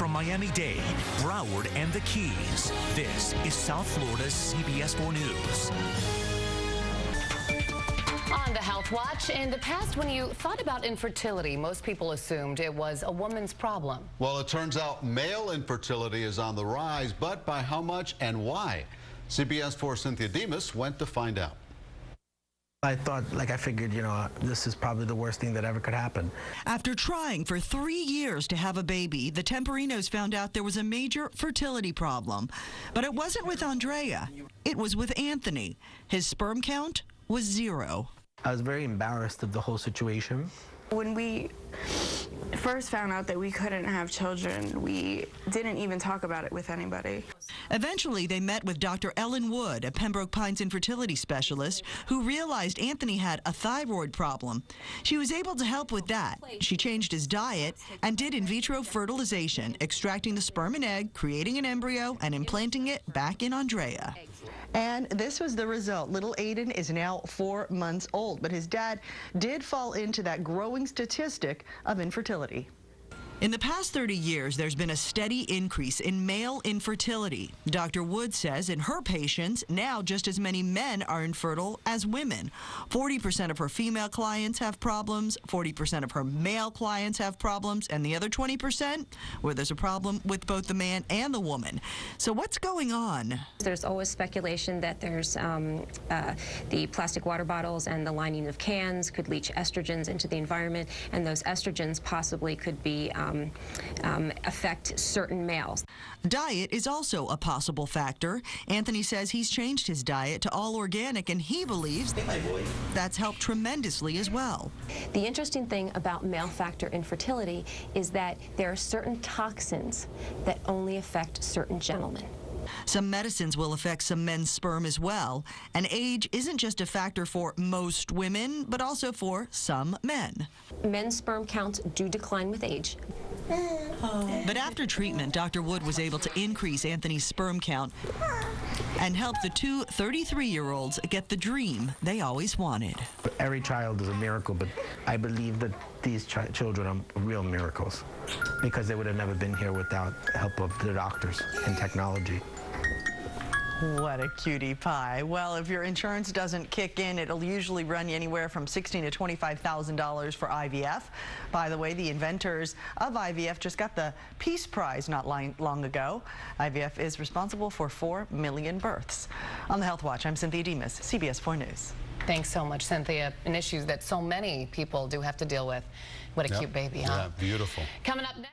From Miami-Dade, Broward, and the Keys, this is South Florida's CBS 4 News. On the Health Watch, in the past, when you thought about infertility, most people assumed it was a woman's problem. Well, it turns out male infertility is on the rise, but by how much and why? CBS 4's Cynthia Demas went to find out. I figured, this is probably the worst thing that ever could happen. After trying for 3 years to have a baby, the Temperinos found out there was a major fertility problem. But it wasn't with Andrea. It was with Anthony. His sperm count was 0. I was very embarrassed of the whole situation. When we first found out that we couldn't have children, we didn't even talk about it with anybody. Eventually, they met with Dr. Ellen Wood, a Pembroke Pines infertility specialist, who realized Anthony had a thyroid problem. She was able to help with that. She changed his diet and did in vitro fertilization, extracting the sperm and egg, creating an embryo, and implanting it back in Andrea. And this was the result. Little Ayden is now 4 months old, but his dad did fall into that growing statistic of infertility. In the past 30 years, there's been a steady increase in male infertility. Dr. Wood says in her patients, now just as many men are infertile as women. 40% of her female clients have problems, 40% of her male clients have problems, and the other 20% where there's a problem with both the man and the woman. So what's going on? There's always speculation that there's the plastic water bottles and the lining of cans could leach estrogens into the environment, and those estrogens possibly could be affect certain males. Diet is also a possible factor. Anthony says he's changed his diet to all organic, and he believes that's helped tremendously as well. The interesting thing about male factor infertility is that there are certain toxins that only affect certain gentlemen. Some medicines will affect some men's sperm as well, and age isn't just a factor for most women, but also for some men. Men's sperm counts do decline with age. But after treatment, Dr. Wood was able to increase Anthony's sperm count and help the two 33-year-olds get the dream they always wanted. Every child is a miracle, but I believe that these children are real miracles because they would have never been here without the help of the doctors and technology. What a cutie pie. Well, if your insurance doesn't kick in, it'll usually run you anywhere from $16,000 to $25,000 for IVF. By the way, the inventors of IVF just got the Peace Prize not long ago. IVF is responsible for 4 million births. On the Health Watch, I'm Cynthia Demas, CBS 4 News. Thanks so much, Cynthia. An issue that so many people do have to deal with. What a cute baby, huh? Yeah, beautiful. Coming up next.